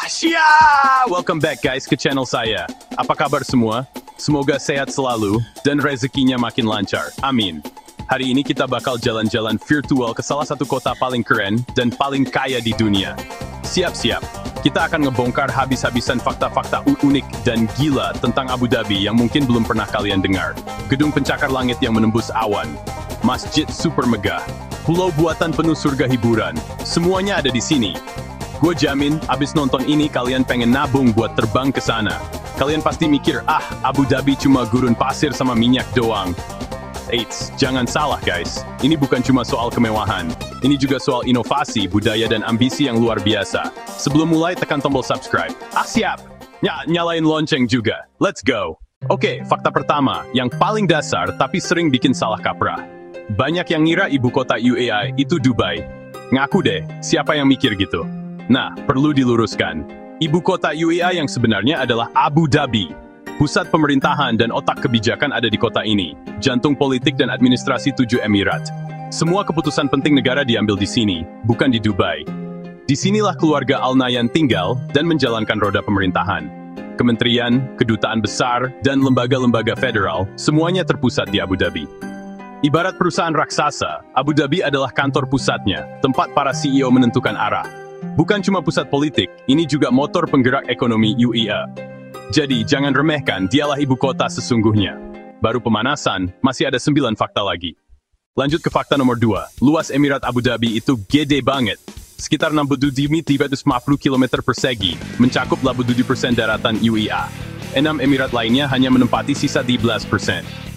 Asia! Welcome back guys ke channel saya. Apa kabar semua? Semoga sehat selalu dan rezekinya makin lancar. Amin. Hari ini kita bakal jalan-jalan virtual ke salah satu kota paling keren dan paling kaya di dunia. Siap-siap. Kita akan ngebongkar habis-habisan fakta-fakta unik dan gila tentang Abu Dhabi yang mungkin belum pernah kalian dengar. Gedung pencakar langit yang menembus awan. Masjid super megah. Pulau buatan penuh surga hiburan. Semuanya ada di sini. Gue jamin, abis nonton ini kalian pengen nabung buat terbang ke sana. Kalian pasti mikir, Abu Dhabi cuma gurun pasir sama minyak doang. Eits, jangan salah guys. Ini bukan cuma soal kemewahan. Ini juga soal inovasi, budaya dan ambisi yang luar biasa. Sebelum mulai, tekan tombol subscribe. Siap! Nyalain lonceng juga. Let's go! Oke, fakta pertama, yang paling dasar tapi sering bikin salah kaprah. Banyak yang ngira ibu kota UAE itu Dubai. Ngaku deh, siapa yang mikir gitu? Nah, perlu diluruskan. Ibu kota UAE yang sebenarnya adalah Abu Dhabi. Pusat pemerintahan dan otak kebijakan ada di kota ini. Jantung politik dan administrasi 7 Emirat. Semua keputusan penting negara diambil di sini, bukan di Dubai. Disinilah keluarga Al Nahyan tinggal dan menjalankan roda pemerintahan. Kementerian, kedutaan besar, dan lembaga-lembaga federal, semuanya terpusat di Abu Dhabi. Ibarat perusahaan raksasa, Abu Dhabi adalah kantor pusatnya, tempat para CEO menentukan arah. Bukan cuma pusat politik, ini juga motor penggerak ekonomi UAE. Jadi, jangan remehkan, dialah ibu kota sesungguhnya. Baru pemanasan, masih ada 9 fakta lagi. Lanjut ke fakta nomor 2, luas Emirat Abu Dhabi itu gede banget. Sekitar 67.350 km persegi, mencakup 87% daratan UAE. 6 Emirat lainnya hanya menempati sisa 13%.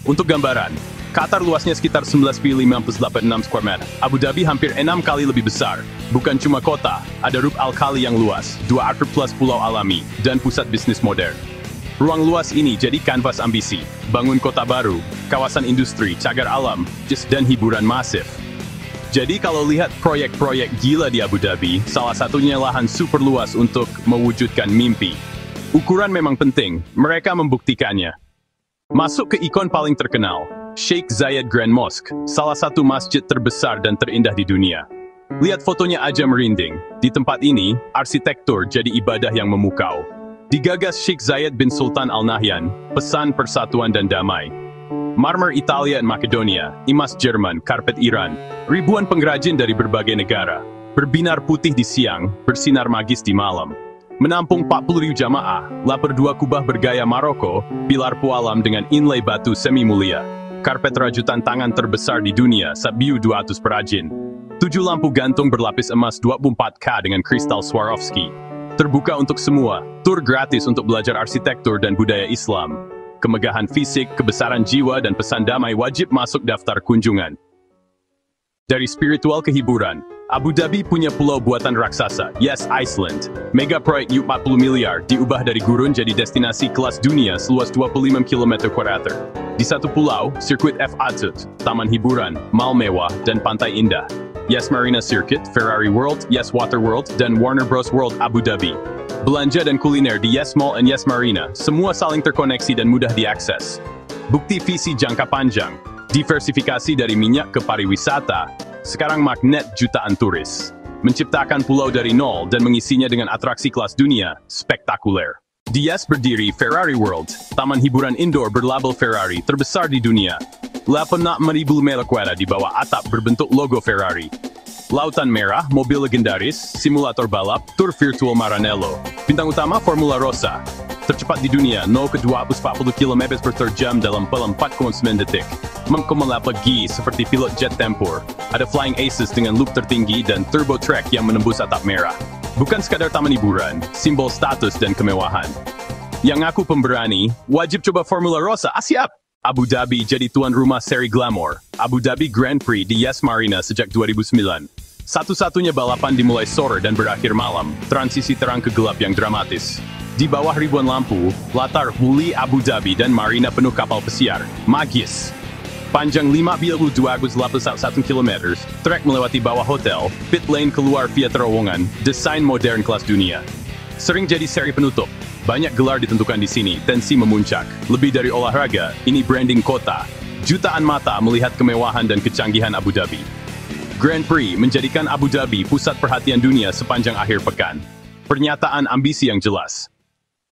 Untuk gambaran, Qatar luasnya sekitar 11,586 square meter. Abu Dhabi hampir 6 kali lebih besar. Bukan cuma kota, ada Rub Al Khali yang luas, 2 acre plus pulau alami, dan pusat bisnis modern. Ruang luas ini jadi kanvas ambisi, bangun kota baru, kawasan industri, cagar alam, dan hiburan masif. Jadi kalau lihat proyek-proyek gila di Abu Dhabi, salah satunya lahan super luas untuk mewujudkan mimpi. Ukuran memang penting, mereka membuktikannya. Masuk ke ikon paling terkenal, Sheikh Zayed Grand Mosque, salah satu masjid terbesar dan terindah di dunia. Lihat fotonya aja merinding. Di tempat ini, arsitektur jadi ibadah yang memukau. Digagas Sheikh Zayed bin Sultan Al Nahyan, pesan persatuan dan damai. Marmer Italia dan Makedonia, emas Jerman, karpet Iran, ribuan pengrajin dari berbagai negara. Berbinar putih di siang, bersinar magis di malam. Menampung 40.000 jamaah, lapar 2 kubah bergaya Maroko, pilar pualam dengan inlay batu semi mulia. Karpet rajutan tangan terbesar di dunia, Sabiu 200 perajin. 7 lampu gantung berlapis emas 24K dengan kristal Swarovski. Terbuka untuk semua, tur gratis untuk belajar arsitektur dan budaya Islam. Kemegahan fisik, kebesaran jiwa, dan pesan damai wajib masuk daftar kunjungan. Dari spiritual ke hiburan, Abu Dhabi punya pulau buatan raksasa, yes Iceland. Mega proyek U40 miliar diubah dari gurun jadi destinasi kelas dunia seluas 25 km². Di satu pulau, sirkuit F1, taman hiburan, mal mewah, dan pantai indah. Yes Marina Circuit, Ferrari World, Yes Water World, dan Warner Bros World Abu Dhabi. Belanja dan kuliner di Yes Mall and Yes Marina, semua saling terkoneksi dan mudah diakses. Bukti visi jangka panjang, diversifikasi dari minyak ke pariwisata, sekarang magnet jutaan turis. Menciptakan pulau dari nol dan mengisinya dengan atraksi kelas dunia, spektakuler. Di Yes berdiri Ferrari World, taman hiburan indoor berlabel Ferrari terbesar di dunia. 86.000 meter di bawah atap berbentuk logo Ferrari. Lautan Merah, mobil legendaris, simulator balap, tur virtual Maranello. Bintang utama Formula Rossa. Tercepat di dunia, 0 ke 240 km per jam dalam 4,9 detik. Mengkomelap lagi seperti pilot jet tempur. Ada Flying Aces dengan loop tertinggi dan turbo track yang menembus atap merah. Bukan sekadar taman hiburan, simbol status dan kemewahan. Yang ngaku pemberani, wajib coba Formula Rossa, siap! Abu Dhabi jadi tuan rumah seri glamour, Abu Dhabi Grand Prix di Yes Marina sejak 2009. Satu-satunya balapan dimulai sore dan berakhir malam, transisi terang ke gelap yang dramatis. Di bawah ribuan lampu, latar Huli Abu Dhabi dan marina penuh kapal pesiar, magis. Panjang 5,281 km, trek melewati bawah hotel, pit lane keluar via terowongan, desain modern kelas dunia. Sering jadi seri penutup, banyak gelar ditentukan di sini, tensi memuncak. Lebih dari olahraga, ini branding kota. Jutaan mata melihat kemewahan dan kecanggihan Abu Dhabi. Grand Prix menjadikan Abu Dhabi pusat perhatian dunia sepanjang akhir pekan. Pernyataan ambisi yang jelas.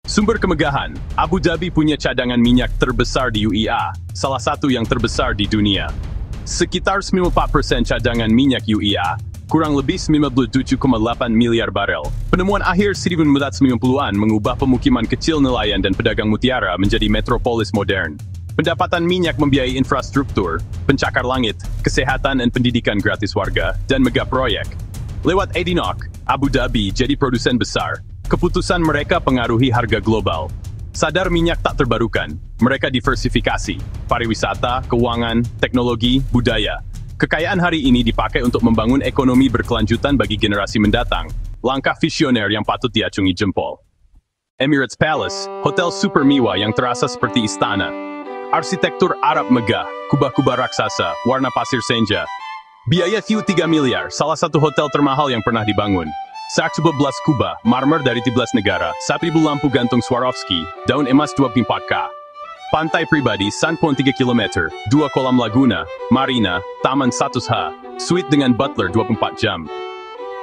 Sumber kemegahan, Abu Dhabi punya cadangan minyak terbesar di UEA, salah satu yang terbesar di dunia. Sekitar 94% cadangan minyak UEA, kurang lebih 97,8 miliar barel. Penemuan akhir 1990-an mengubah pemukiman kecil nelayan dan pedagang mutiara menjadi metropolis modern. Pendapatan minyak membiayai infrastruktur, pencakar langit, kesehatan dan pendidikan gratis warga, dan mega proyek. Lewat ADNOC, Abu Dhabi jadi produsen besar. Keputusan mereka pengaruhi harga global. Sadar minyak tak terbarukan, mereka diversifikasi, pariwisata, keuangan, teknologi, budaya. Kekayaan hari ini dipakai untuk membangun ekonomi berkelanjutan bagi generasi mendatang. Langkah visioner yang patut diacungi jempol. Emirates Palace, hotel super mewah yang terasa seperti istana. Arsitektur Arab megah, kubah-kubah raksasa, warna pasir senja. Biaya view 3 miliar, salah satu hotel termahal yang pernah dibangun. Sak 11 kubah, marmer dari 13 negara, 1.000 lampu gantung Swarovski, daun emas 24K. Pantai pribadi 1.3 km, 2 kolam laguna, marina, taman 100 ha, suite dengan butler 24 jam.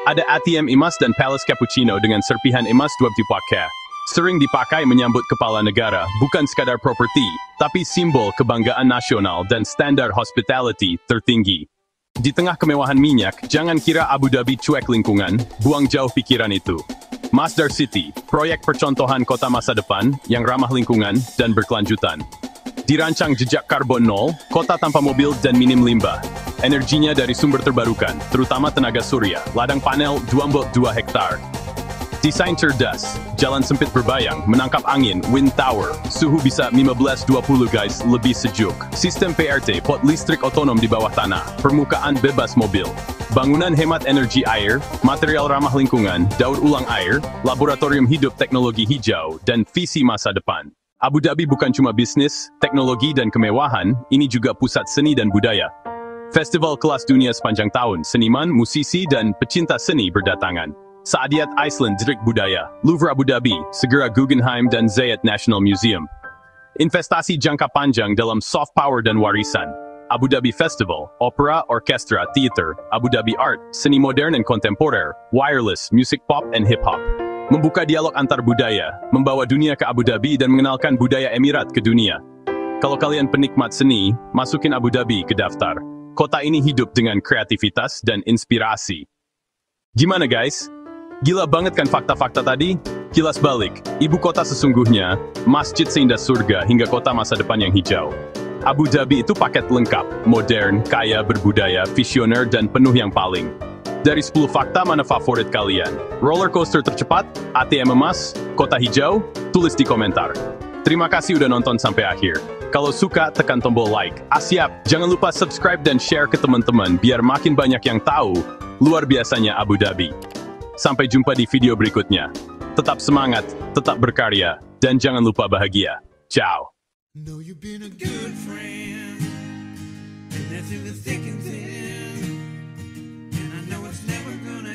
Ada ATM emas dan Palace Cappuccino dengan serpihan emas 24K. Sering dipakai menyambut kepala negara, bukan sekadar properti, tapi simbol kebanggaan nasional dan standar hospitality tertinggi. Di tengah kemewahan minyak, jangan kira Abu Dhabi cuek lingkungan, buang jauh pikiran itu. Masdar City, proyek percontohan kota masa depan yang ramah lingkungan dan berkelanjutan. Dirancang jejak karbon nol, kota tanpa mobil dan minim limbah. Energinya dari sumber terbarukan, terutama tenaga surya, ladang panel 2 hektar. Desain cerdas, jalan sempit berbayang, menangkap angin, wind tower, suhu bisa 15-20 guys, lebih sejuk. Sistem PRT, pot listrik otonom di bawah tanah, permukaan bebas mobil. Bangunan hemat energi air, material ramah lingkungan, daur ulang air, laboratorium hidup teknologi hijau, dan visi masa depan. Abu Dhabi bukan cuma bisnis, teknologi dan kemewahan, ini juga pusat seni dan budaya. Festival kelas dunia sepanjang tahun, seniman, musisi, dan pecinta seni berdatangan. Saadiyat Iceland Distrik Budaya, Louvre Abu Dhabi, segera Guggenheim dan Zayed National Museum. Investasi jangka panjang dalam soft power dan warisan. Abu Dhabi Festival, opera, orkestra, theater, Abu Dhabi Art, seni modern dan kontemporer, wireless, music pop and hip hop. Membuka dialog antar budaya, membawa dunia ke Abu Dhabi dan mengenalkan budaya Emirat ke dunia. Kalau kalian penikmat seni, masukin Abu Dhabi ke daftar. Kota ini hidup dengan kreativitas dan inspirasi. Gimana guys? Gila banget kan fakta-fakta tadi? Kilas balik, ibu kota sesungguhnya, masjid seindah surga hingga kota masa depan yang hijau. Abu Dhabi itu paket lengkap, modern, kaya, berbudaya, visioner, dan penuh yang paling. Dari 10 fakta mana favorit kalian? Roller coaster tercepat? ATM emas? Kota hijau? Tulis di komentar. Terima kasih udah nonton sampai akhir. Kalau suka, tekan tombol like. Siap, jangan lupa subscribe dan share ke teman-teman biar makin banyak yang tahu luar biasanya Abu Dhabi. Sampai jumpa di video berikutnya. Tetap semangat, tetap berkarya, dan jangan lupa bahagia. Ciao. Know you've been a good friend, and that's in the thick and thin. And I know it's never gonna